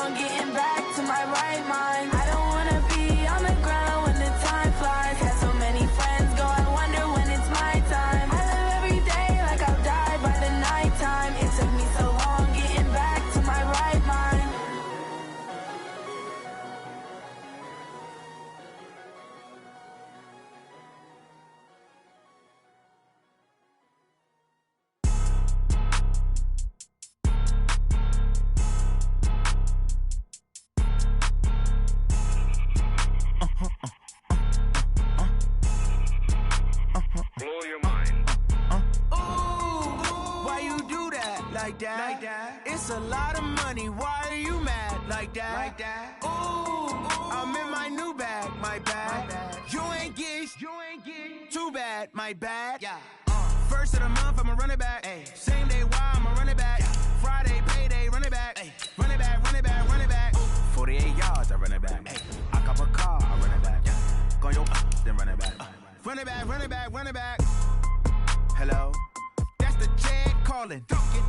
long getting back to my right mind. I don't wanna be on the ground when the time flies. Had so many friends go, I wonder when it's my time. I live every day like I'll die by the nighttime. It took me so long getting back to my right mind. Blow your mind. Why you do that like that? It's a lot of money. Why are you mad like that? Ooh, I'm in my new bag, my bag. You ain't get too bad, my bad. First of the month, I'ma run it back. Same day, why I'ma run it back. Friday, payday, run it back. Run it back, run it back, run it back. 48 yards, I run it back. I cop a car, I run it back. Go your then run it back. Run it back, run it back, run it back. Hello? That's the Jag calling.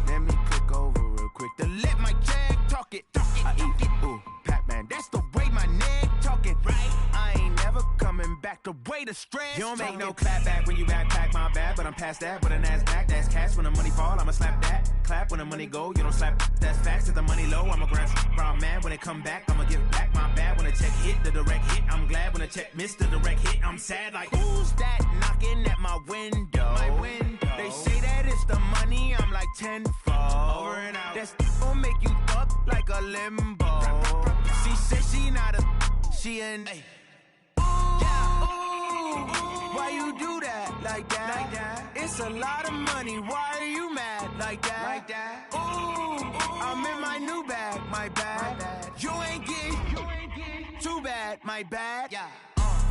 Let me click over real quick to let my Jag talk it. I eat it, ooh, Pac-Man. That's the way my neck talking, right? I ain't never coming back the way the stress. You don't make no clap back when you backpack my bad, but I'm past that with a NASDAQ. That's cash when the money fall, I'ma slap that. Clap when the money go, you don't slap. That's facts. If the money low, I'ma grab brown man. When it come back, I'ma give back my bad. When the check hit, the direct hit. I'm glad when the check missed the direct hit. I'm sad like, who's that knocking at my window? They say that it's the money, I'm like tenfold. Over and out. That's gon' make you fuck like a limbo. She said she not a, she an. Why you do that like that? It's a lot of money. Why are you mad like that? Ooh, I'm in my new bag, my bad. You ain't get too bad, my bad.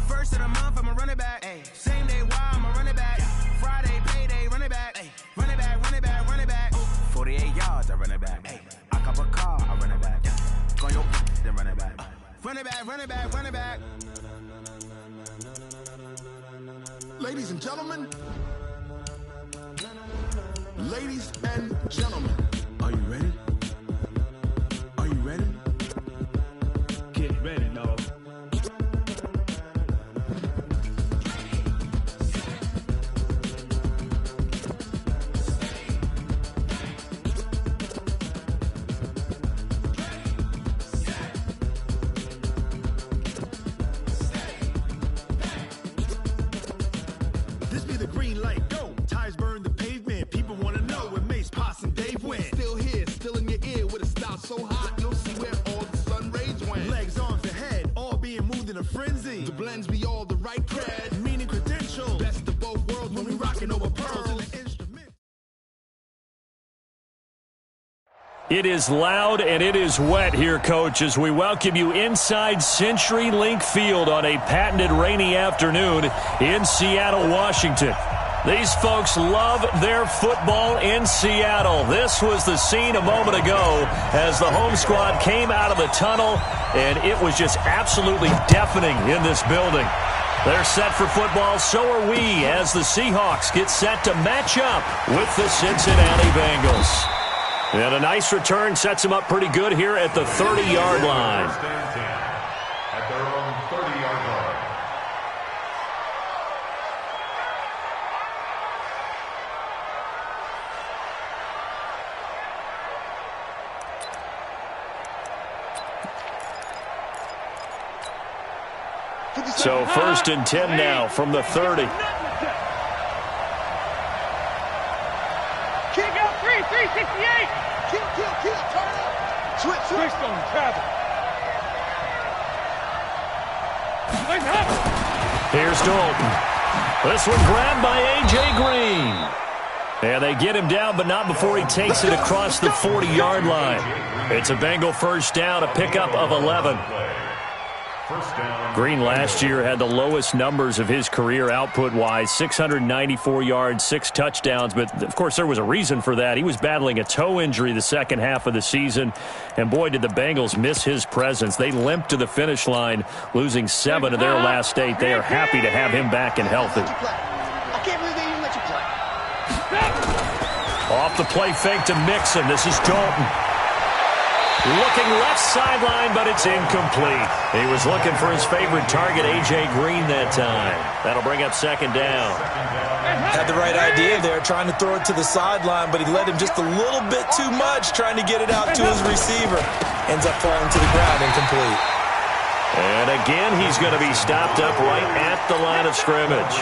First of the month, I'ma run it back. Same day, why I'ma run it back. Friday, payday, run it back. Run it back, run it back, run it back. 48 yards, I run it back. I cop a car, I run it back. Go your then run it back. Run it back, run it back, run it back. Ladies and gentlemen, ladies and gentlemen, are you ready? Are you ready? Get ready, dog. This be the green light, go. Tires burn the pavement. People wanna know where Mace, Poss, and Dave went. Still here, still in your ear with a style so hot, you'll see where all the sun rays went. Legs, arms, and head, all being moved in a frenzy. The blends be all the right cred, meaning credentials. Best of both worlds when we rockin' over pearls and the instrument. It is loud and it is wet here, Coach, as we welcome you inside CenturyLink Field on a patented rainy afternoon in Seattle, Washington. These folks love their football in Seattle. This was the scene a moment ago as the home squad came out of the tunnel, and it was just absolutely deafening in this building. They're set for football, so are we, as the Seahawks get set to match up with the Cincinnati Bengals. And a nice return sets them up pretty good here at the 30-yard line. At their own 30-yard line. So 1st and 10 now from the 30. Kick out 368. Kill, turn up. Switch on travel. Here's Dalton. This one grabbed by A.J. Green. And they get him down, but not before he takes it across the 40-yard line. It's a Bengal first down, a pickup of 11. Green last year had the lowest numbers of his career output-wise, 694 yards, 6 touchdowns. But, of course, there was a reason for that. He was battling a toe injury the second half of the season. And, boy, did the Bengals miss his presence. They limped to the finish line, losing 7 of their last 8. They are happy to have him back and healthy. I can't believe they even let you play. Off the play fake to Mixon. This is Dalton. Looking left sideline, but it's incomplete. He was looking for his favorite target, A.J. Green, that time. That'll bring up second down. Had the right idea there, trying to throw it to the sideline, but he led him just a little bit too much, trying to get it out to his receiver. Ends up falling to the ground, incomplete. And again, he's going to be stopped up right at the line of scrimmage.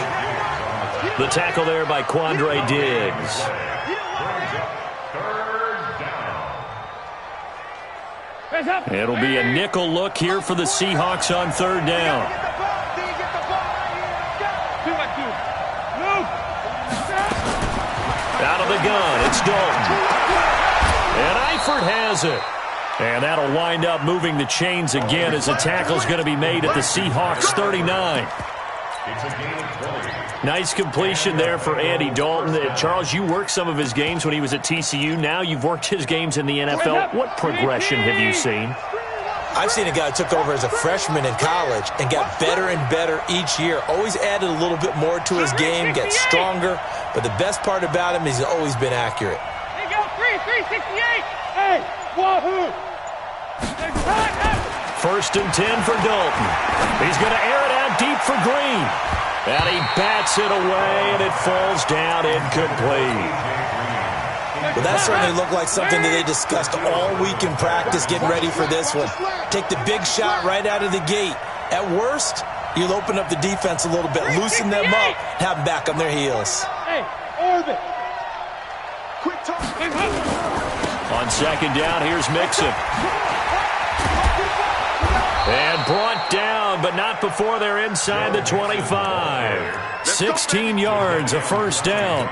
The tackle there by Quandre Diggs. It'll be a nickel look here for the Seahawks on third down. Out of the gun, it's Dalton. And Eifert has it. And that'll wind up moving the chains again as the tackle's going to be made at the Seahawks 39. Nice completion there for Andy Dalton. Charles, you worked some of his games when he was at TCU. Now you've worked his games in the NFL. What progression have you seen? I've seen a guy who took over as a freshman in college and got better and better each year. Always added a little bit more to his game, get stronger. But the best part about him is he's always been accurate. They go 368. Hey, wahoo! First and 10 for Dalton. He's going to air it out deep for Green. And he bats it away, and it falls down incomplete. Well, that certainly looked like something that they discussed all week in practice, getting ready for this one. Take the big shot right out of the gate. At worst, you'll open up the defense a little bit, loosen them up, have them back on their heels. Hey, orbit. On second down, here's Mixon. And brought down, but not before they're inside the 25. 16 yards, a first down.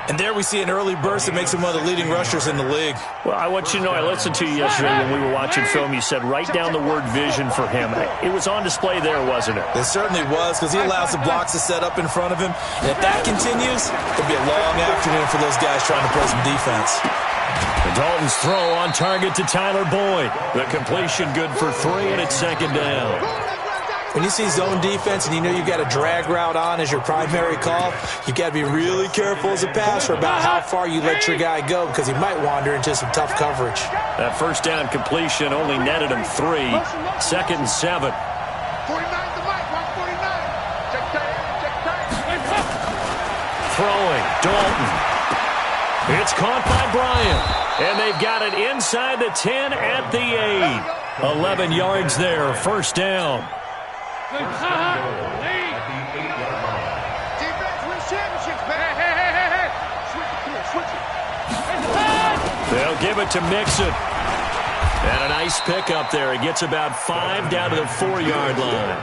And there we see an early burst that makes him one of the leading rushers in the league. Well, I want you to know, I listened to you yesterday when we were watching film. You said write down the word vision for him. It was on display there, wasn't it? It certainly was, because he allows the blocks to set up in front of him. And if that continues, it'll be a long afternoon for those guys trying to play some defense. And Dalton's throw on target to Tyler Boyd. The completion good for 3, and it's second down. When you see zone defense and you know you've got a drag route on as your primary call, you got to be really careful as a passer about how far you let your guy go, because he might wander into some tough coverage. That first down completion only netted him 3. Second and 7. 49 to Mike, 149. Check tight. Throwing, Dalton. It's caught by Bryant. And they've got it inside the 10 at the 8. 11 yards there, first down. Defense wins championships, man. Hey. Switch it. They'll give it to Mixon. And a nice pickup there. He gets about 5 down to the 4-yard line.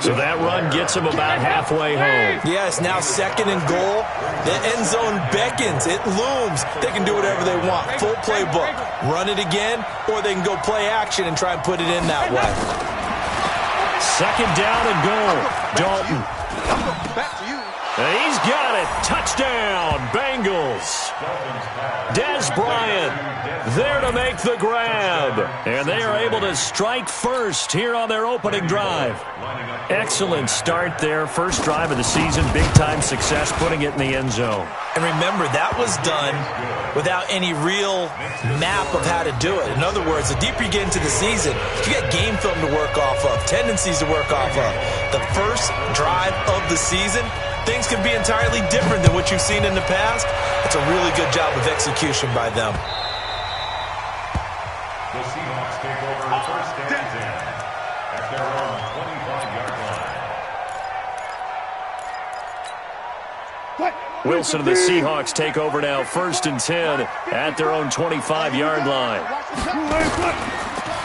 So that run gets him about halfway home. Yeah, it's now second and goal. The end zone beckons. It looms. They can do whatever they want. Full playbook. Run it again, or they can go play action and try and put it in that way. Second down and goal. Dalton. Back to you. And he's got it. Touchdown, Bengals. Dez Bryant there to make the grab. And they are able to strike first here on their opening drive. Excellent start there. First drive of the season. Big-time success putting it in the end zone. And remember, that was done without any real map of how to do it. In other words, the deeper you get into the season, you got game film to work off of, tendencies to work off of. The first drive of the season, things can be entirely different than what you've seen in the past. It's a really good job of execution by them. The Seahawks take over first and 10 at their own 25-yard line. Wilson and the Seahawks take over now, first and 10 at their own 25-yard line.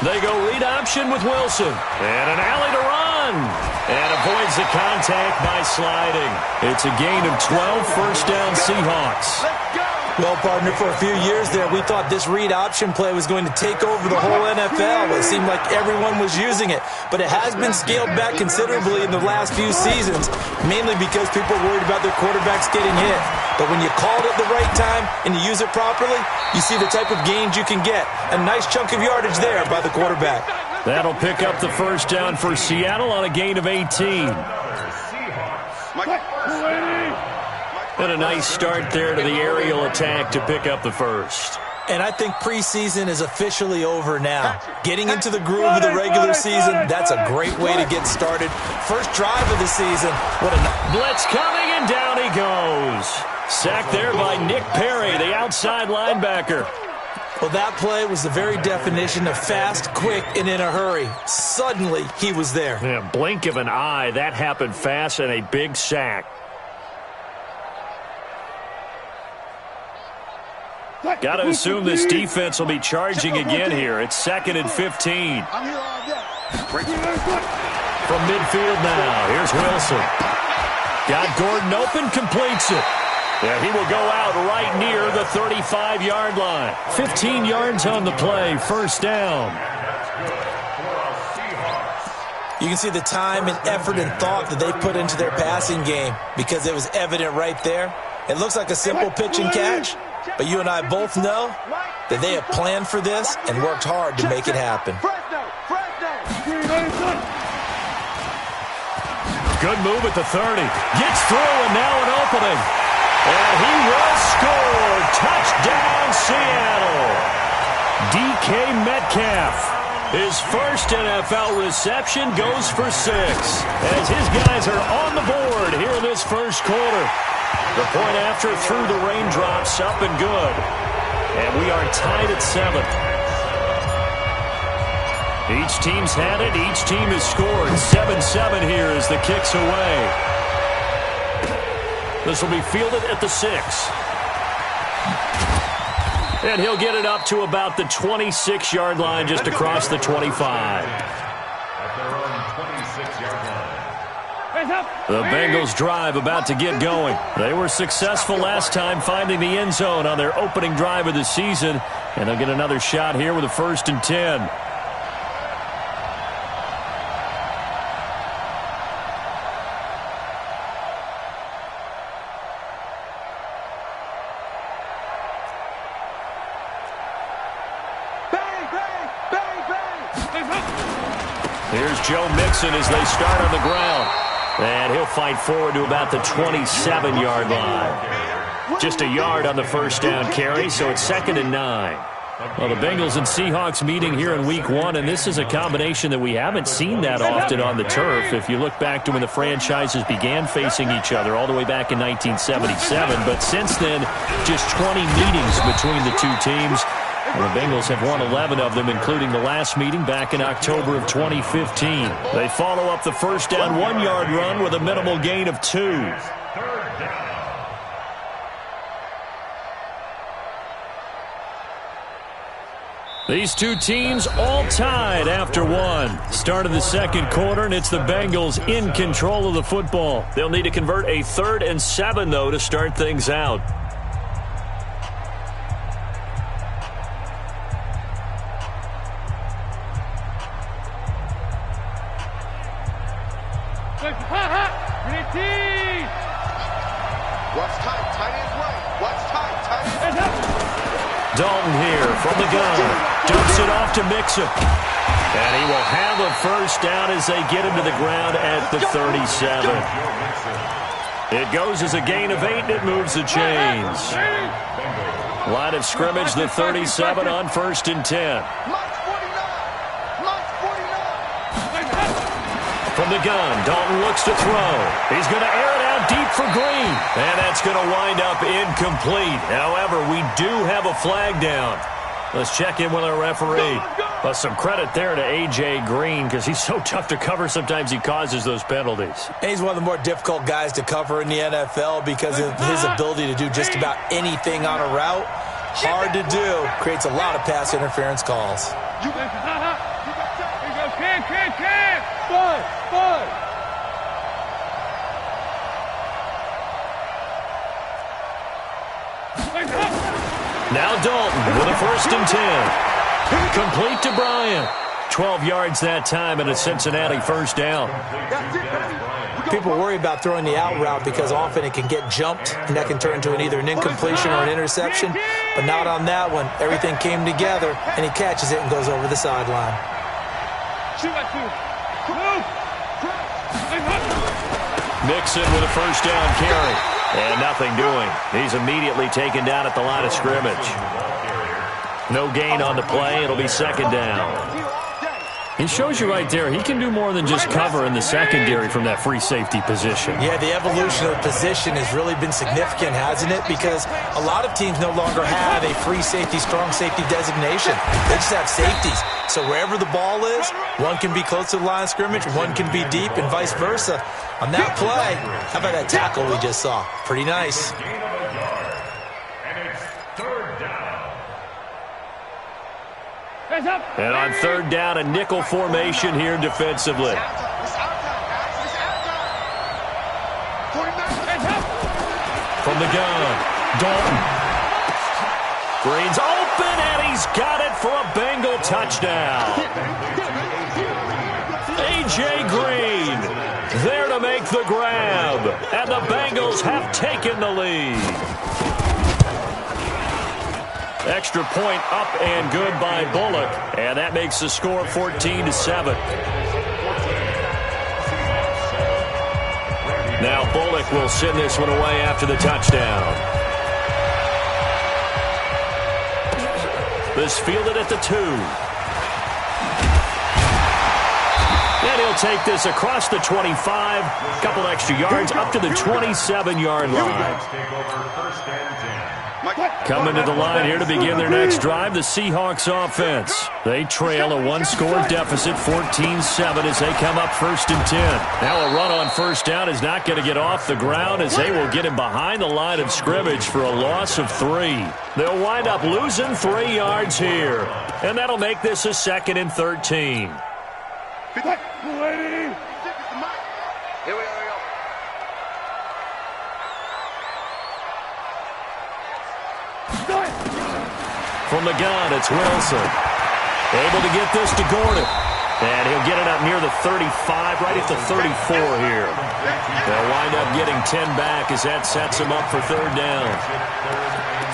They go read option with Wilson. And an alley to run. And avoids the contact by sliding. It's a gain of 12, first down Seahawks. Well, partner, for a few years there, we thought this read option play was going to take over the whole NFL. It seemed like everyone was using it. But it has been scaled back considerably in the last few seasons, mainly because people are worried about their quarterbacks getting hit. But when you call it at the right time and you use it properly, you see the type of gains you can get. A nice chunk of yardage there by the quarterback. That'll pick up the first down for Seattle on a gain of 18. And a nice start there to the aerial attack to pick up the first. And I think preseason is officially over now. Getting into the groove of the regular season, that's a great way to get started. First drive of the season. What a blitz coming, and down he goes. Sacked there by Nick Perry, the outside linebacker. Well, that play was the very definition of fast, quick, and in a hurry. Suddenly, he was there. Yeah, blink of an eye, that happened fast, and a big sack. Got to assume this defense will be charging again here. It's 2nd and 15. From midfield now, here's Wilson. Got Gordon open, completes it. Yeah, he will go out right near the 35-yard line. 15 yards on the play, first down. You can see the time and effort and thought that they put into their passing game because it was evident right there. It looks like a simple pitch and catch, but you and I both know that they have planned for this and worked hard to make it happen. Good move at the 30. Gets through, and now an opening. And he will score. Touchdown, Seattle. DK Metcalf. His first NFL reception goes for 6. As his guys are on the board here in this first quarter. The point after through the raindrops, up and good. And we are tied at 7. Each team's had it. Each team has scored. 7-7 here as the kick's away. This will be fielded at the 6. And he'll get it up to about the 26-yard line, just across the 25. The Bengals drive about to get going. They were successful last time finding the end zone on their opening drive of the season. And they'll get another shot here with a 1st and 10. Here's Joe Mixon as they start on the ground. And he'll fight forward to about the 27-yard line. Just a yard on the first down carry, so it's 2nd and 9. Well, the Bengals and Seahawks meeting here in Week 1, and this is a combination that we haven't seen that often on the turf. If you look back to when the franchises began facing each other all the way back in 1977. But since then, just 20 meetings between the two teams. And the Bengals have won 11 of them, including the last meeting back in October of 2015. They follow up the first down 1-yard run with a minimal gain of 2. These two teams all tied after 1. Start of the second quarter, and it's the Bengals in control of the football. They'll need to convert a 3rd and 7, though, to start things out. Dalton here from the gun. Dumps it off to Mixon. And he will have a first down as they get him to the ground at the 37. It goes as a gain of 8, and it moves the chains. Line of scrimmage, the 37 on 1st and 10. From the gun, Dalton looks to throw. He's going to air it out deep for Green. And that's going to wind up incomplete. However, we do have a flag down. Let's check in with our referee. But some credit there to A.J. Green because he's so tough to cover. Sometimes he causes those penalties. And he's one of the more difficult guys to cover in the NFL because of his ability to do just about anything on a route. Hard to do. Creates a lot of pass interference calls. Now Dalton with a 1st and 10. Complete to Bryant. 12 yards that time and a Cincinnati first down. People worry about throwing the out route because often it can get jumped and that can turn into either an incompletion or an interception. But not on that one. Everything came together and he catches it and goes over the sideline. Mixon with a first down carry. And nothing doing. He's immediately taken down at the line of scrimmage. No gain on the play. It'll be second down. He shows you right there, he can do more than just cover in the secondary from that free safety position. Yeah, the evolution of the position has really been significant, hasn't it? Because a lot of teams no longer have a free safety, strong safety designation. They just have safeties. So wherever the ball is, one can be close to the line of scrimmage, one can be deep, and vice versa. On that play, how about that tackle we just saw? Pretty nice. And on third down, a nickel formation here defensively. From the gun, Dalton. Green's open, and he's got it for a Bengal touchdown. A.J. Green there to make the grab, and the Bengals have taken the lead. Extra point up and good by Bullock, and that makes the score 14-7. Now Bullock will send this one away after the touchdown. This fielded at the 2. And he'll take this across the 25, couple extra yards up to the 27-yard line. Coming to the line here to begin their next drive, the Seahawks offense. They trail a one-score deficit, 14-7, as they come up 1st and 10. Now a run on first down is not going to get off the ground, as they will get him behind the line of scrimmage for a loss of 3. They'll wind up losing 3 yards here, and that'll make this a 2nd and 13. Here we go. From the gun, it's Wilson. Able to get this to Gordon. And he'll get it up near the 35, right at the 34 here. They'll wind up getting 10 back as that sets them up for third down.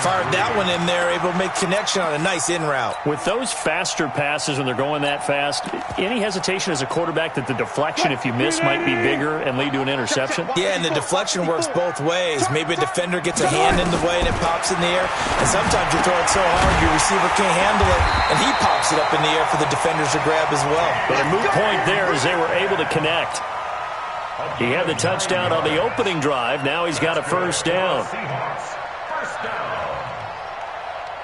Fired that one in there, able to make connection on a nice in route. With those faster passes when they're going that fast, any hesitation as a quarterback that the deflection, if you miss, might be bigger and lead to an interception? Yeah, and the deflection works both ways. Maybe a defender gets a hand in the way and it pops in the air. And sometimes you throw it so hard your receiver can't handle it, and he pops it up in the air for the defenders to grab as well. But a moot point there as they were able to connect. He had the touchdown on the opening drive. Now he's got a first down.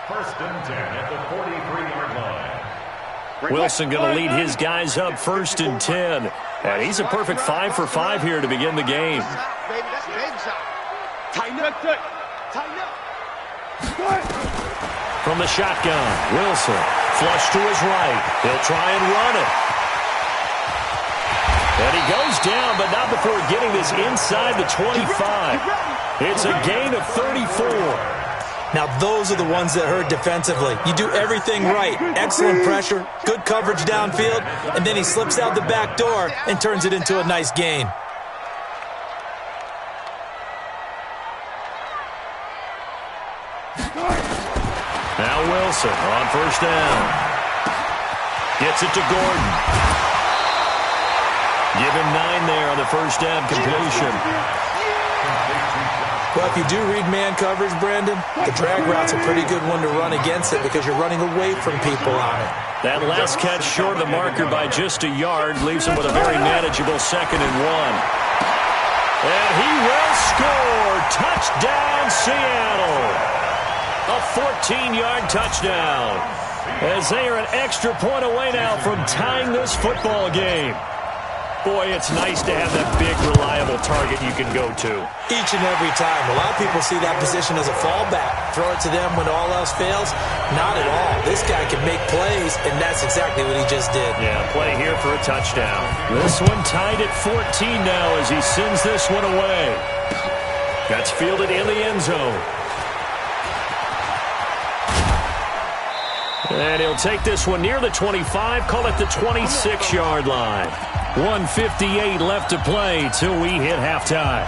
First and 10 at the 43-yard line. Wilson going to lead his guys up 1st and 10. And he's a perfect 5 for 5 here to begin the game. From the shotgun, Wilson, flush to his right. He'll try and run it. And he goes down, but not before getting this inside the 25. It's a gain of 34. Now, those are the ones that hurt defensively. You do everything right. Excellent pressure, good coverage downfield, and then he slips out the back door and turns it into a nice gain. Now Wilson on first down. Gets it to Gordon. Give him 9 there on the first down completion. Well, if you do read man coverage, Brandon, the drag route's a pretty good one to run against it because you're running away from people on it. That last catch short of the marker by just a yard leaves him with a very manageable 2nd and 1. And he will score. Touchdown, Seattle. A 14-yard touchdown. As they are an extra point away now from tying this football game. Boy, it's nice to have that big, reliable target you can go to. Each and every time. A lot of people see that position as a fallback. Throw it to them when all else fails. Not at all. This guy can make plays, and that's exactly what he just did. Yeah, play here for a touchdown. This one tied at 14 now as he sends this one away. That's fielded in the end zone. And he'll take this one near the 25, call it the 26-yard line. 1:58 left to play till we hit halftime.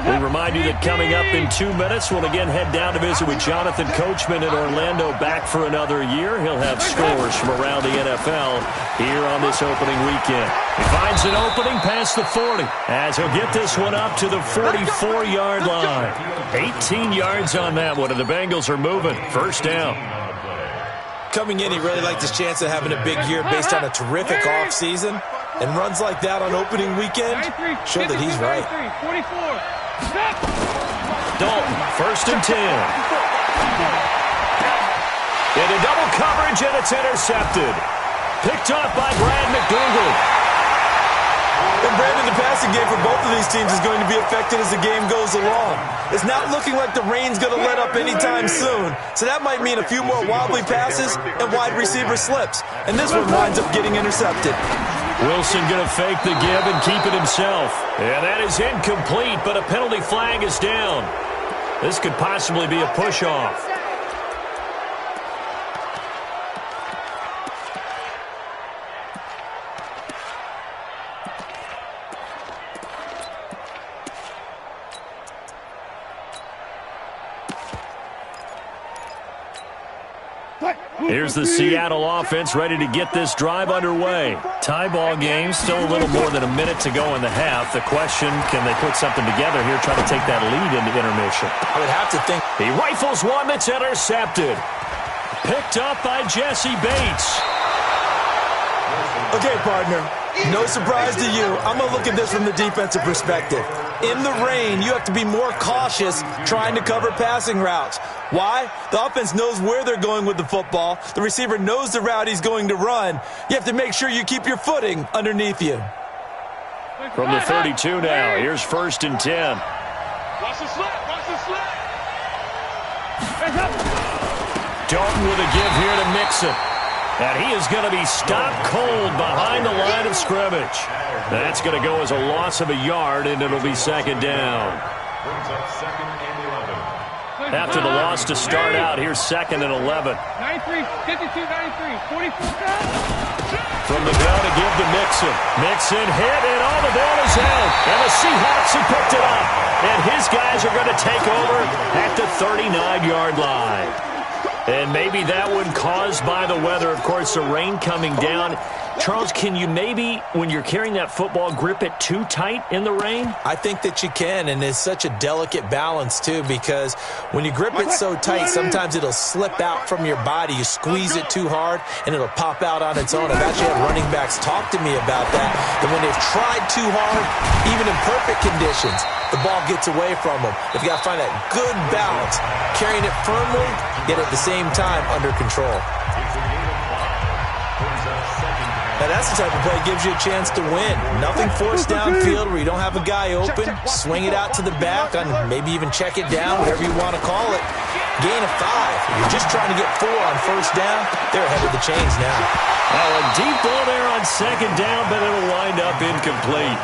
We remind you that coming up in 2 minutes, we'll again head down to visit with Jonathan Coachman in Orlando, back for another year. He'll have scores from around the NFL here on this opening weekend. He finds an opening past the 40 as he'll get this one up to the 44-yard line. 18 yards on that one, and the Bengals are moving. First down. Coming in, he really liked his chance of having a big year based on a terrific offseason. And runs like that on opening weekend show that he's right. Dalton, first and 10. Into double coverage, and it's intercepted. Picked up by Brad McDougald. And Brandon, the passing game for both of these teams is going to be affected as the game goes along. It's not looking like the rain's going to let up anytime soon. So that might mean a few more wobbly passes and wide receiver slips. And this one winds up getting intercepted. Wilson going to fake the give and keep it himself. And that is incomplete, but a penalty flag is down. This could possibly be a push-off. Here's the Seattle offense ready to get this drive underway. Tie ball game, still a little more than a minute to go in the half. The question, can they put something together here, try to take that lead into intermission? I would have to think. He rifles one that's intercepted. Picked up by Jesse Bates. Okay, partner, no surprise to you. I'm going to look at this from the defensive perspective. In the rain, you have to be more cautious trying to cover passing routes. Why? The offense knows where they're going with the football. The receiver knows the route he's going to run. You have to make sure you keep your footing underneath you. From the 32 now, here's first and 10. Watch the slap, watch the slap. Dalton with a give here to Mixon. And he is going to be stopped cold behind the line of scrimmage. That's going to go as a loss of a yard, and it'll be second down. After the loss to start out, here's second and 11. 93, 52, 93, 44. From the gun to give to Mixon. Mixon hit, and all the ball is out. And the Seahawks have picked it up. And his guys are going to take over at the 39-yard line. And maybe that one caused by the weather. Of course, the rain coming down. Charles, can you maybe, when you're carrying that football, grip it too tight in the rain? I think that you can, and it's such a delicate balance, too, because when you grip it so tight, sometimes it'll slip out from your body. You squeeze it too hard, and it'll pop out on its own. I've actually had running backs talk to me about that when they've tried too hard, even in perfect conditions, the ball gets away from them. You've got to find that good balance, carrying it firmly, yet at the same time under control. Now, that's the type of play that gives you a chance to win. Nothing forced downfield where you don't have a guy open. Swing it out to the back, and maybe even check it down, whatever you want to call it. Gain of 5. If you're just trying to get 4 on first down, they're ahead of the chains now. Oh, a deep ball there on second down, but it'll wind up incomplete.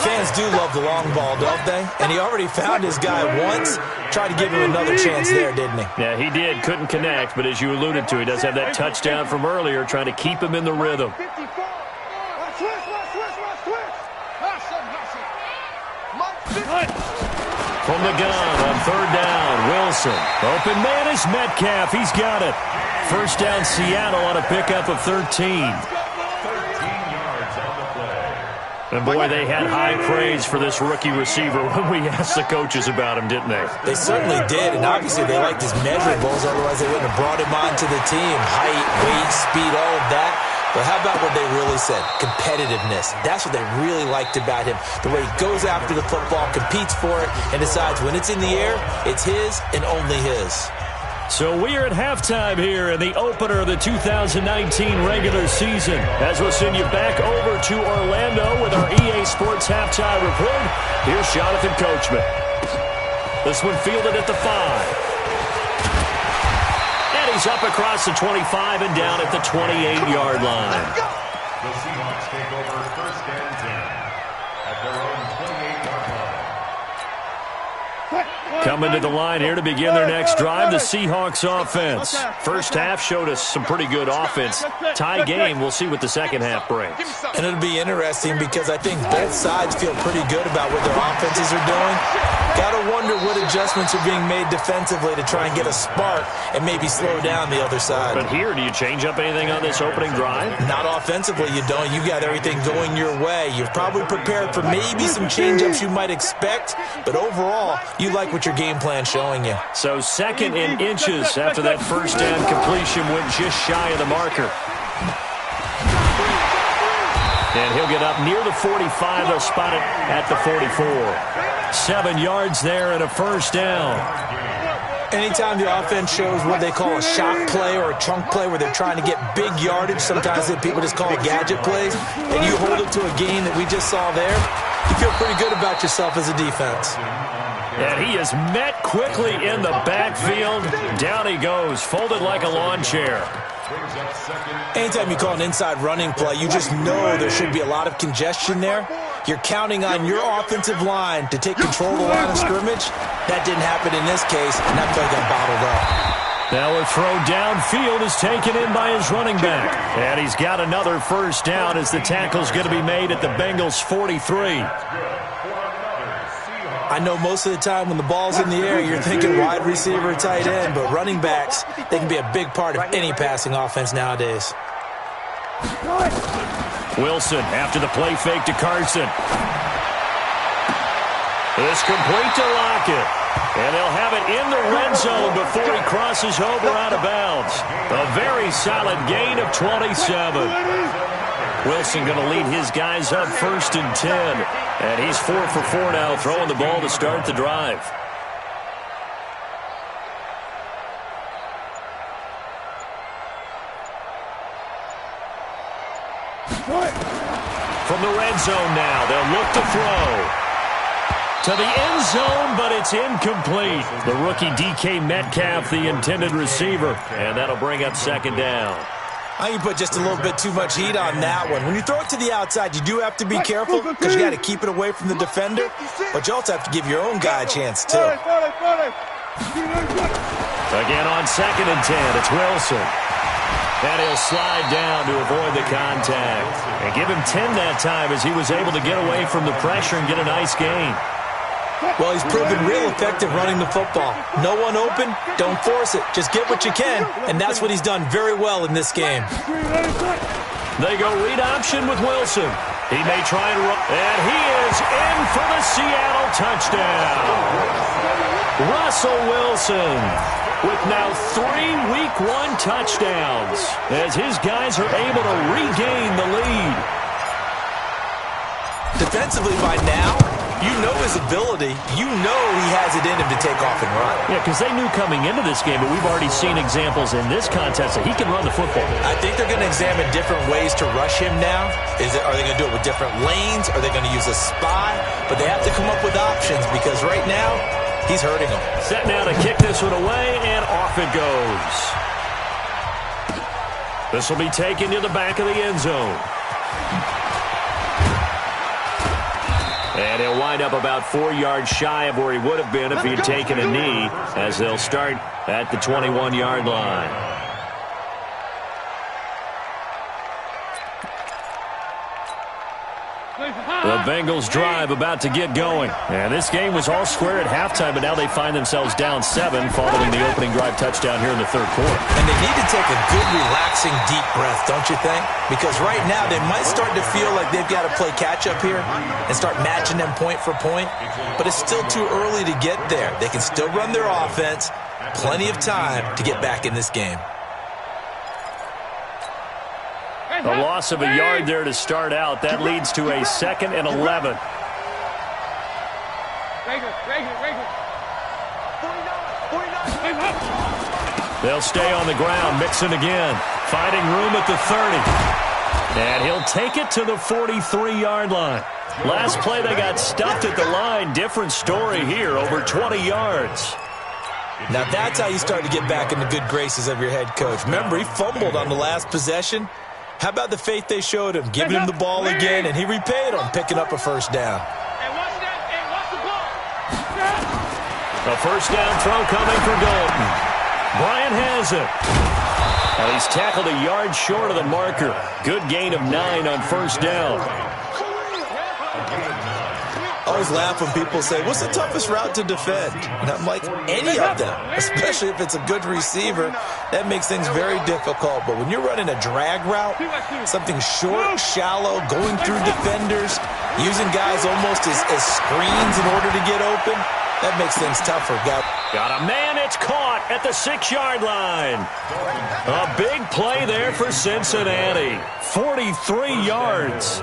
Fans do love the long ball, don't they? And he already found his guy once. Tried to give him another chance there, didn't he? Yeah, he did. Couldn't connect, but as you alluded to, he does have that touchdown from earlier, trying to keep him in the rhythm. From the gun on third down, Wilson. Open man is Metcalf. He's got it. First down, Seattle on a pickup of 13. And boy, they had high praise for this rookie receiver when we asked the coaches about him, didn't they? They certainly did, and obviously they liked his measurables, otherwise they wouldn't have brought him onto the team. Height, weight, speed, all of that. But how about what they really said? Competitiveness. That's what they really liked about him. The way he goes after the football, competes for it, and decides when it's in the air, it's his and only his. So we are at halftime here in the opener of the 2019 regular season. As we'll send you back over to Orlando with our EA Sports Halftime Report, here's Jonathan Coachman. This one fielded at the 5. And he's up across the 25 and down at the 28-yard line. The Seahawks take over first and 10 at their own 28-yard line. Coming to the line here to begin their next drive, the Seahawks offense. First half showed us some pretty good offense. Tie game, we'll see what the second half brings. And it'll be interesting because I think both sides feel pretty good about what their offenses are doing. Got to wonder what adjustments are being made defensively to try and get a spark and maybe slow down the other side. But here, do you change up anything on this opening drive? Not offensively, you don't. You got everything going your way. You're probably prepared for maybe some change-ups you might expect, but overall, you like what your game plan's showing you. So second in inches after that first down completion went just shy of the marker. And he'll get up near the 45. They'll spot it at the 44. 7 yards there and a first down. Anytime the offense shows what they call a shock play or a chunk play where they're trying to get big yardage, sometimes people just call it gadget plays, and you hold it to a gain that we just saw there, you feel pretty good about yourself as a defense. And he is met quickly in the backfield. Down he goes, folded like a lawn chair. Anytime you call an inside running play, you just know there should be a lot of congestion there. You're counting on your offensive line to take control of the line of scrimmage. That didn't happen in this case, and that play got bottled up. Now a throw downfield is taken in by his running back. And he's got another first down as the tackle's going to be made at the Bengals' 43. I know most of the time when the ball's in the air, you're thinking wide receiver, tight end, but running backs, they can be a big part of any passing offense nowadays. Wilson after the play fake to Carson. It's complete to Lockett. And they'll have it in the red zone before he crosses over out of bounds. A very solid gain of 27. Wilson going to lead his guys up 1st and 10. And he's 4 for 4 now, throwing the ball to start the drive. From the red zone now, they'll look to throw. To the end zone, but it's incomplete. The rookie DK Metcalf, the intended receiver. And that'll bring up 2nd down. I think you put just a little bit too much heat on that one. When you throw it to the outside, you do have to be careful because you got to keep it away from the defender, but you also have to give your own guy a chance, too. Again on 2nd and 10, it's Wilson. And he'll slide down to avoid the contact. And give him 10 that time as he was able to get away from the pressure and get a nice gain. Well, he's proven real effective running the football. No one open, don't force it. Just get what you can, and that's what he's done very well in this game. They go read option with Wilson. He may try and run, and he is in for the Seattle touchdown. Russell Wilson with now 3 Week 1 touchdowns as his guys are able to regain the lead. Defensively by now, you know his ability. You know he has it in him to take off and run. Yeah, because they knew coming into this game, but we've already seen examples in this contest that he can run the football. I think they're going to examine different ways to rush him now. Are they going to do it with different lanes? Are they going to use a spy? But they have to come up with options because right now, he's hurting them. Set now to kick this one away, and off it goes. This will be taken to the back of the end zone. And he'll wind up about 4 yards shy of where he would have been if he had taken a knee, as they'll start at the 21-yard line. The Bengals drive about to get going. And this game was all square at halftime, but now they find themselves down 7 following the opening drive touchdown here in the 3rd quarter. And they need to take a good, relaxing, deep breath, don't you think? Because right now they might start to feel like they've got to play catch-up here and start matching them point for point. But it's still too early to get there. They can still run their offense. Plenty of time to get back in this game. A loss of a yard there to start out. That leads to a 2nd and 11. They'll stay on the ground. Mixon again. Finding room at the 30. And he'll take it to the 43-yard line. Last play they got stuffed at the line. Different story here. Over 20 yards. Now that's how you start to get back in the good graces of your head coach. Remember, he fumbled on the last possession. How about the faith they showed him, giving him the ball again, and he repaid him, picking up a first down. A first down throw coming for Dalton. Bryant has it. And he's tackled a yard short of the marker. Good gain of 9 on first down. I always laugh when people say, what's the toughest route to defend? And I'm like, any of them, especially if it's a good receiver. That makes things very difficult. But when you're running a drag route, something short, shallow, going through defenders, using guys almost as screens in order to get open, that makes things tougher. Got a man, it's caught at the 6-yard line. A big play there for Cincinnati. 43 yards.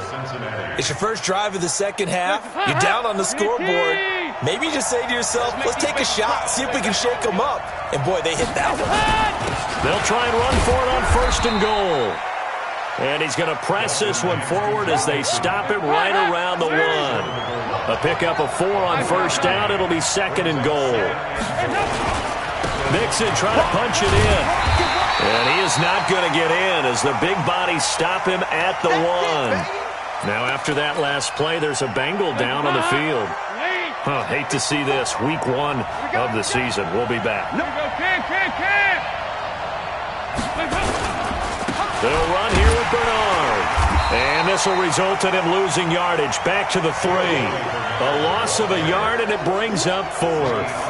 It's your first drive of the second half. You're down on the scoreboard. Maybe you just say to yourself, let's take a shot, see if we can shake them up. And boy, they hit that one. They'll try and run for it on first and goal. And he's going to press this one forward as they stop it right around the 1. A pickup of 4 on first down. It'll be second and goal. Mixon trying to punch it in. And he is not going to get in as the big bodies stop him at the 1. Now after that last play, there's a Bengal down on the field. Hate to see this. Week 1 of the season. We'll be back. They'll run here with Bernard. And this will result in him losing yardage. Back to the 3. A loss of a yard, and it brings up 4th.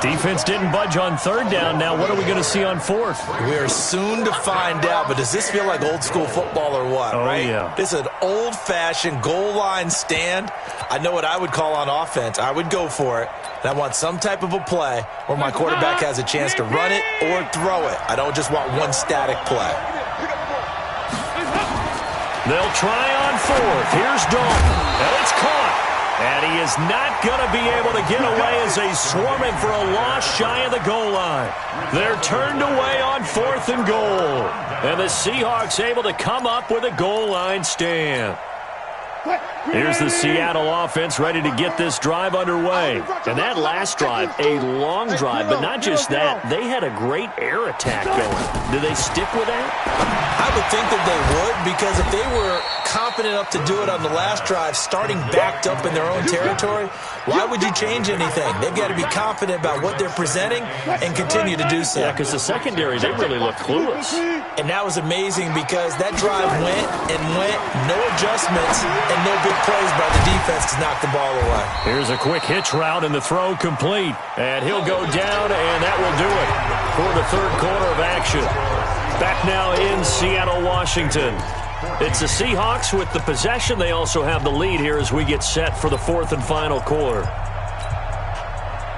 Defense didn't budge on third down. Now what are we going to see on 4th? We are soon to find out, but does this feel like old school football or what, right? Yeah. This is an old-fashioned goal line stand. I know what I would call on offense. I would go for it. And I want some type of a play where my quarterback has a chance to run it or throw it. I don't just want one static play. They'll try on 4th. Here's Dalton. And it's caught. And he is not going to be able to get away as they swarm him for a loss shy of the goal line. They're turned away on 4th and goal. And the Seahawks able to come up with a goal line stand. Here's the Seattle offense ready to get this drive underway. And that last drive, a long drive, but not just that. They had a great air attack going. Do they stick with that? I would think that they would, because if they were confident enough to do it on the last drive, starting backed up in their own territory, why would you change anything? They've got to be confident about what they're presenting and continue to do so. Yeah, because the secondary, they really looked clueless. And that was amazing because that drive went and went, no adjustments, and no big plays by the defense to knock the ball away. Here's a quick hitch route and the throw complete. And he'll go down, and that will do it for the third quarter of action. Back now in Seattle, Washington. It's the Seahawks with the possession. They also have the lead here as we get set for the 4th and final quarter.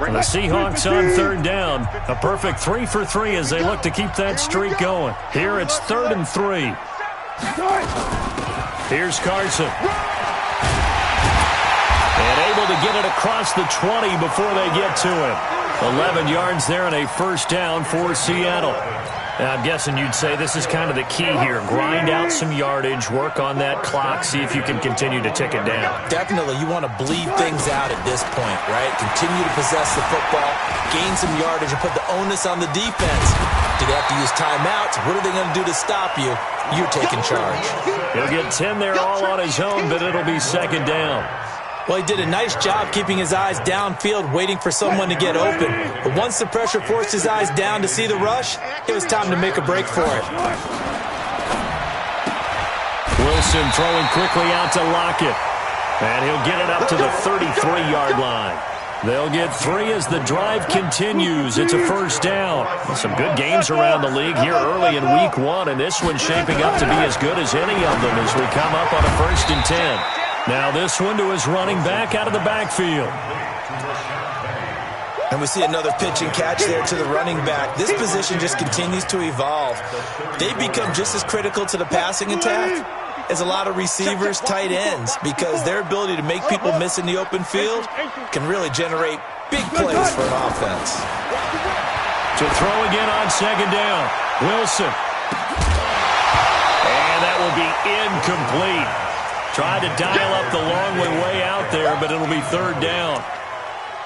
And the Seahawks on third down. A perfect 3 for 3 as they look to keep that streak going. Here it's 3rd and 3. Here's Carson. And able to get it across the 20 before they get to him. 11 yards there and a first down for Seattle. Now, I'm guessing you'd say this is kind of the key here. Grind out some yardage, work on that clock, see if you can continue to tick it down. Definitely. You want to bleed things out at this point, right? Continue to possess the football, gain some yardage, and put the onus on the defense. Do they have to use timeouts? What are they going to do to stop you? You're taking charge. He'll get 10 there all on his own, but it'll be second down. Well, he did a nice job keeping his eyes downfield, waiting for someone to get open. But once the pressure forced his eyes down to see the rush, it was time to make a break for it. Wilson throwing quickly out to Lockett. And he'll get it up to the 33-yard line. They'll get 3 as the drive continues. It's a first down. Some good games around the league here early in week 1, and this one's shaping up to be as good as any of them as we come up on a 1st and 10. Now this one to his running back out of the backfield. And we see another pitch and catch there to the running back. This position just continues to evolve. They become just as critical to the passing attack as a lot of receivers, tight ends, because their ability to make people miss in the open field can really generate big plays for an offense. To throw again on second down. Wilson. And that will be incomplete. Tried to dial up the long one way out there, but it'll be third down.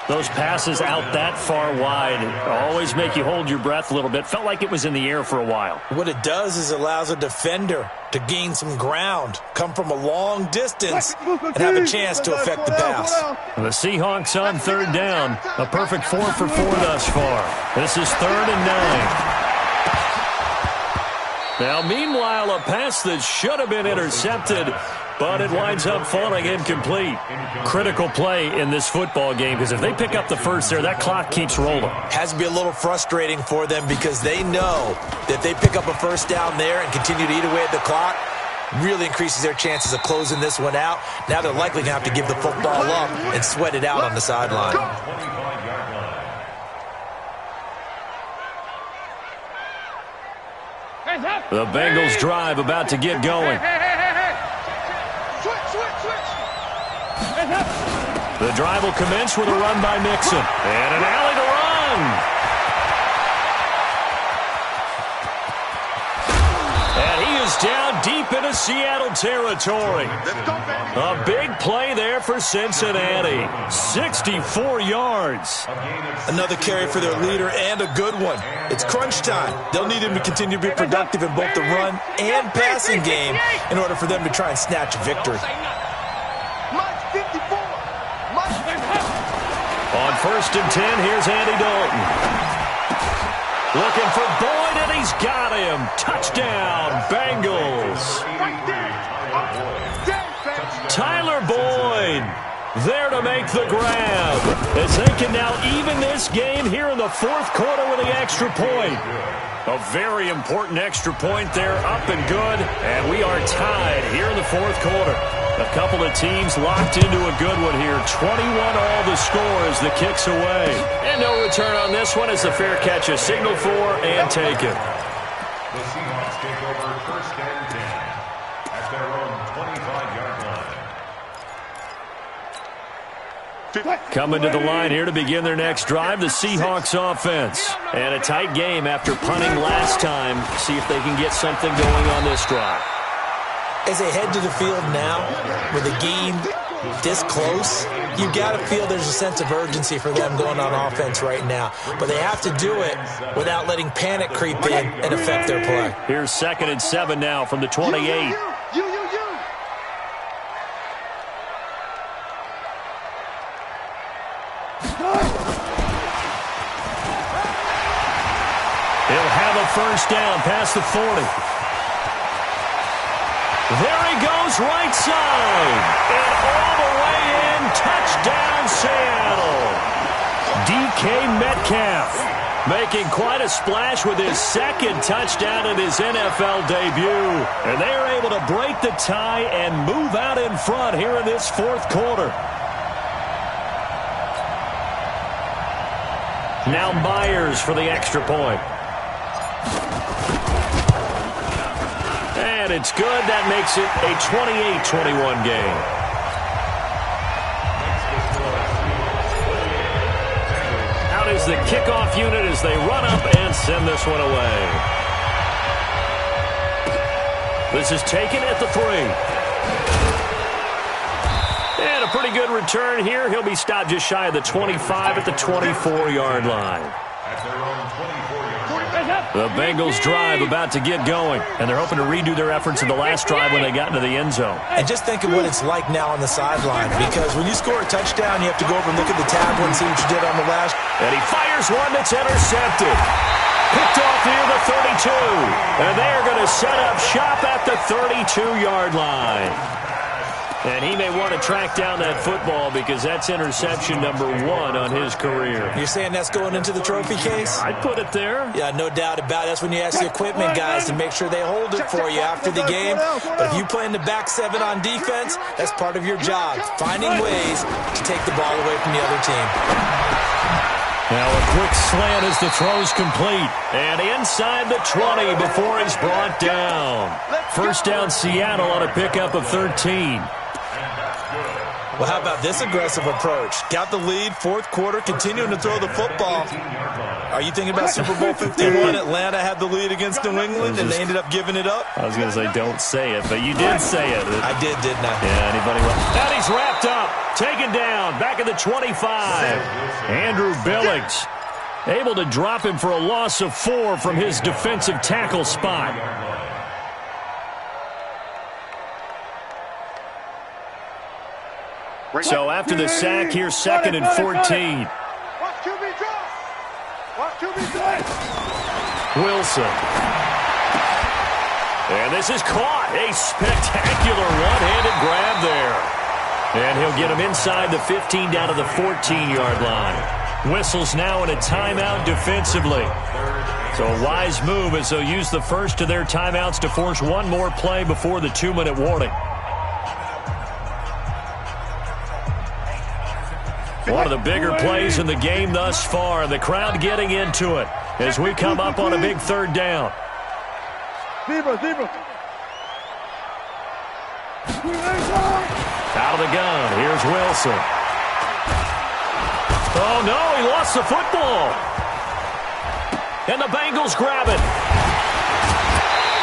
Those passes out that far wide always make you hold your breath a little bit. Felt like it was in the air for a while. What it does is allows a defender to gain some ground, come from a long distance, and have a chance to affect the pass. The Seahawks on third down. A perfect 4 for 4 thus far. This is 3rd and 9. Now, meanwhile, a pass that should have been intercepted, but it winds up falling incomplete. Critical play in this football game, because if they pick up the first there, that clock keeps rolling. Has to be a little frustrating for them because they know that they pick up a first down there and continue to eat away at the clock, really increases their chances of closing this one out. Now they're likely going to have to give the football up and sweat it out on the sideline. The Bengals drive about to get going. The drive will commence with a run by Mixon. And an alley to run. And he is down deep into Seattle territory. A big play there for Cincinnati. 64 yards. Another carry for their leader and a good one. It's crunch time. They'll need him to continue to be productive in both the run and passing game in order for them to try and snatch a victory. On 1st and 10, here's Andy Dalton. Looking for Boyd, and he's got him. Touchdown, Bengals. Tyler Boyd there to make the grab, as they can now even this game here in the 4th quarter with the extra point. A very important extra point there, up and good, and we are tied here in the 4th quarter. A couple of teams locked into a good one here. 21 all the score as the kick's away. And no return on this one as the fair catch is signaled for and taken. The Seahawks take over 1st and 10 at their own 25-yard line. Coming to the line here to begin their next drive, the Seahawks offense. And a tight game after punting last time. See if they can get something going on this drive. As they head to the field now, with a game this close, you got to feel there's a sense of urgency for them going on offense right now. But they have to do it without letting panic creep in and affect their play. Here's 2nd and 7 now from the 28. He'll have a first down past the 40. There he goes, right side. And all the way in, touchdown Seattle. DK Metcalf making quite a splash with his 2nd touchdown in his NFL debut. And they are able to break the tie and move out in front here in this 4th quarter. Now Myers for the extra point. And it's good. That makes it a 28-21 game. Out is the kickoff unit as they run up and send this one away. This is taken at the 3. And a pretty good return here. He'll be stopped just shy of the 25 at the 24-yard line. The Bengals drive about to get going, and they're hoping to redo their efforts in the last drive when they got into the end zone. And just think of what it's like now on the sideline, because when you score a touchdown, you have to go over and look at the tackle and see what you did on the last. And he fires one that's intercepted. Picked off near the 32. And they're going to set up shop at the 32-yard line. And he may want to track down that football because that's interception number 1 on his career. You're saying that's going into the trophy case? I'd put it there. Yeah, no doubt about it. That's when you ask the equipment guys to make sure they hold it for you after the game. But if you play in the back 7 on defense, that's part of your job, finding ways to take the ball away from the other team. Now a quick slant as the throw's complete. And inside the 20 before he's brought down. First down Seattle on a pickup of 13. Well, how about this aggressive approach? Got the lead, 4th quarter, continuing to throw the football. Are you thinking about Super Bowl 51? Atlanta had the lead against New England, and they ended up giving it up? I was going to say don't say it, but you did say it. I did, didn't I? Yeah, anybody want? And he's wrapped up, taken down, back at the 25. Andrew Billings able to drop him for a loss of 4 from his defensive tackle spot. So after the sack, here's 2nd and 14. Watch QB drop. Watch QB drop. Wilson. And this is caught. A spectacular one-handed grab there. And he'll get him inside the 15 down to the 14-yard line. Whistles now in a timeout defensively. So a wise move as they'll use the first of their timeouts to force one more play before the 2-minute warning. One of the bigger plays in the game thus far. The crowd getting into it as we come up on a big 3rd down. Zebra. Out of the gun. Here's Wilson. Oh, no, he lost the football. And the Bengals grab it.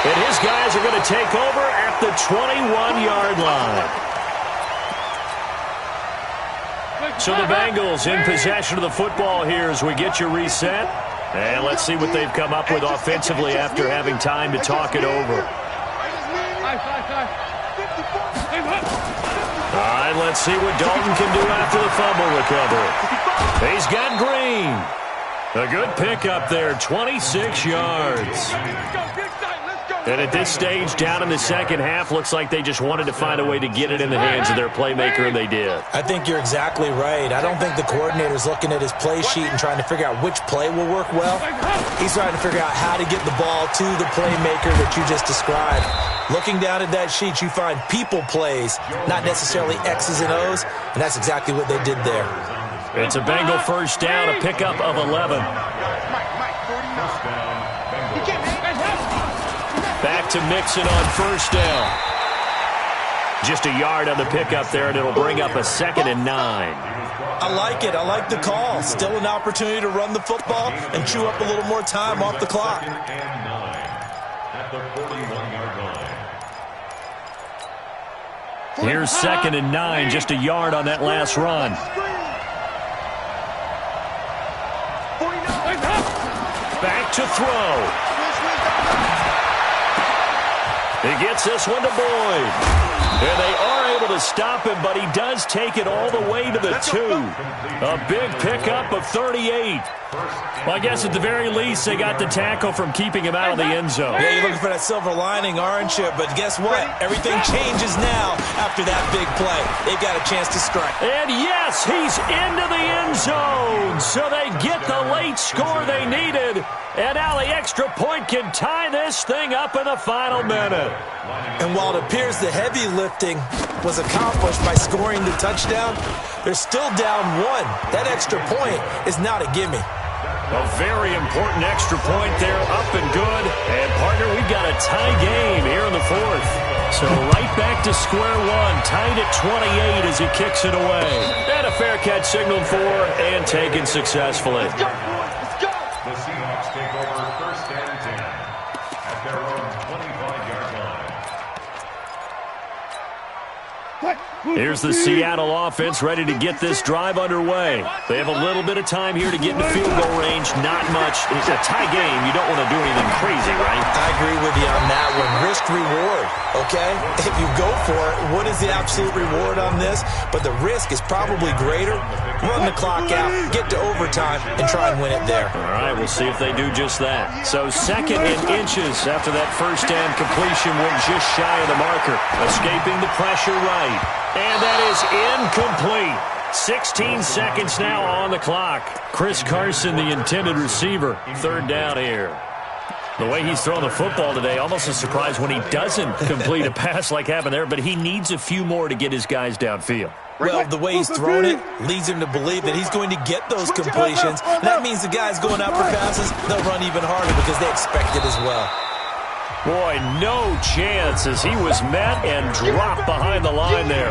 And his guys are going to take over at the 21-yard line. So the Bengals in possession of the football here as we get you reset. And let's see what they've come up with offensively after having time to talk it over. All right, let's see what Dalton can do after the fumble recovery. He's got Green. A good pickup there, 26 yards. And at this stage, down in the second half, looks like they just wanted to find a way to get it in the hands of their playmaker, and they did. I think you're exactly right. I don't think the coordinator's looking at his play sheet and trying to figure out which play will work well. He's trying to figure out how to get the ball to the playmaker that you just described. Looking down at that sheet, you find people plays, not necessarily X's and O's, and that's exactly what they did there. It's a Bengal first down, a pickup of 11. Back to Mixon on first down. Just a yard on the pickup there, and it'll bring up a 2nd and 9. I like it. I like the call. Still an opportunity to run the football and chew up a little more time off the clock. Here's 2nd and 9, just a yard on that last run. Back to throw. He gets this one to Boyd. And they are able to stop him, but he does take it all the way to the 2. A big pickup of 38. Well, I guess at the very least, they got the tackle from keeping him out of the end zone. Yeah, you're looking for that silver lining, aren't you? But guess what? Everything changes now after that big play. They've got a chance to strike. And yes, he's into the end zone. So they get the late score they needed. And now the extra point can tie this thing up in the final minute. And while it appears the heavy lifting was accomplished by scoring the touchdown, they're still down 1. That extra point is not a gimme. A very important extra point there, up and good. And, partner, we've got a tie game here in the 4th. So right back to square one, tied at 28 as he kicks it away. And a fair catch signaled for and taken successfully. The Seahawks take over 1st and 10 at their own 25-yard line. Here's the Seattle offense ready to get this drive underway. They have a little bit of time here to get into field goal range. Not much. It's a tie game. You don't want to do anything crazy, right? I agree with you on that one. Risk-reward, okay? If you go for it, what is the absolute reward on this? But the risk is probably greater. Run the clock out, get to overtime, and try and win it there. All right, we'll see if they do just that. So 2nd and inches after that first down completion went just shy of the marker. Escaping the pressure right. And that is incomplete. 16 seconds now on the clock. Chris Carson, the intended receiver. 3rd down here. The way he's throwing the football today, almost a surprise when he doesn't complete a pass like happened there, but he needs a few more to get his guys downfield. Well, the way he's thrown it leads him to believe that he's going to get those completions. And that means the guys going out for passes, they'll run even harder because they expect it as well. Boy, no chance as he was met and dropped behind the line there.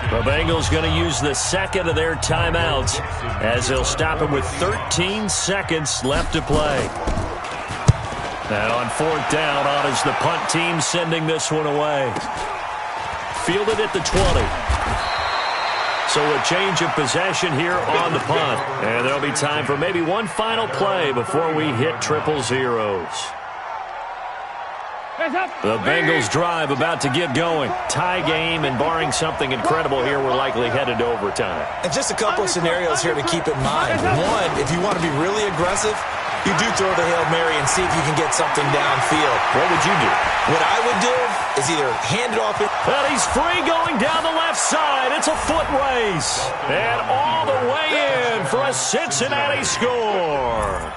The Bengals going to use the 2nd of their timeouts as they'll stop him with 13 seconds left to play. And on 4th down, on is the punt team sending this one away. Fielded at the 20. So a change of possession here on the punt. And there'll be time for maybe one final play before we hit 000. The Bengals drive about to get going. Tie game, and barring something incredible here, we're likely headed to overtime. And just a couple of scenarios here to keep in mind. One, if you want to be really aggressive, you do throw the Hail Mary and see if you can get something downfield. What would you do? What I would do is either hand it off. And he's free going down the left side. It's a foot race. And all the way in for a Cincinnati score.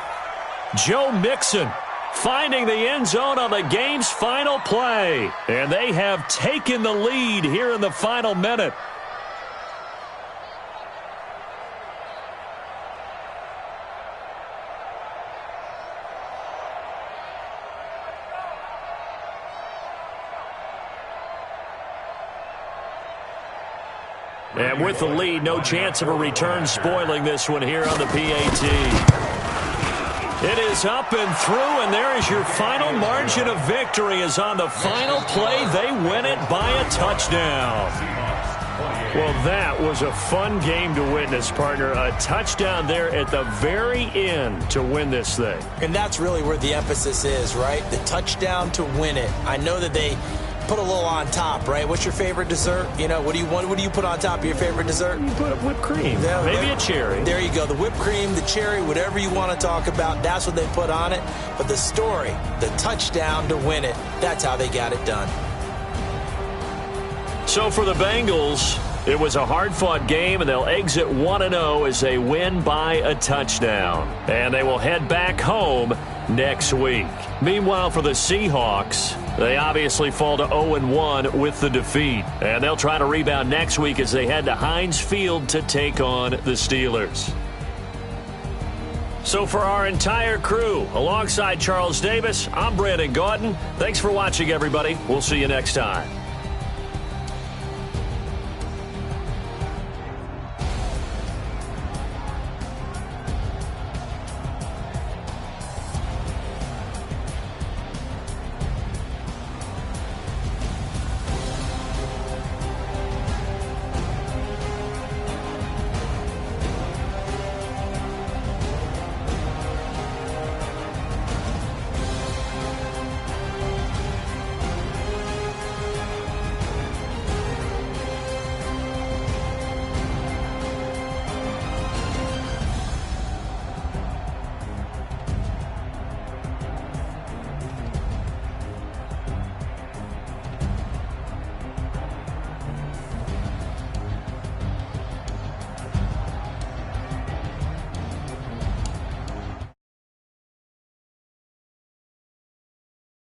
Joe Mixon finding the end zone on the game's final play. And they have taken the lead here in the final minute. And with the lead, no chance of a return spoiling this one here on the PAT. It is up and through, and there is your final margin of victory. Is on the final play. They win it by a touchdown. Well, that was a fun game to witness, partner. A touchdown there at the very end to win this thing. And that's really where the emphasis is, right? The touchdown to win it. I know that they put a little on top, right? What's your favorite dessert? You know, what do you put on top of your favorite dessert? You put whipped cream. Yeah, maybe a cherry. There you go. The whipped cream, the cherry, whatever you want to talk about, that's what they put on it. But the story, the touchdown to win it, that's how they got it done. So for the Bengals, it was a hard-fought game, and they'll exit 1-0 as they win by a touchdown. And they will head back home next week. Meanwhile, for the Seahawks, they obviously fall to 0-1 with the defeat. And they'll try to rebound next week as they head to Heinz Field to take on the Steelers. So for our entire crew, alongside Charles Davis, I'm Brandon Gaudin. Thanks for watching, everybody. We'll see you next time.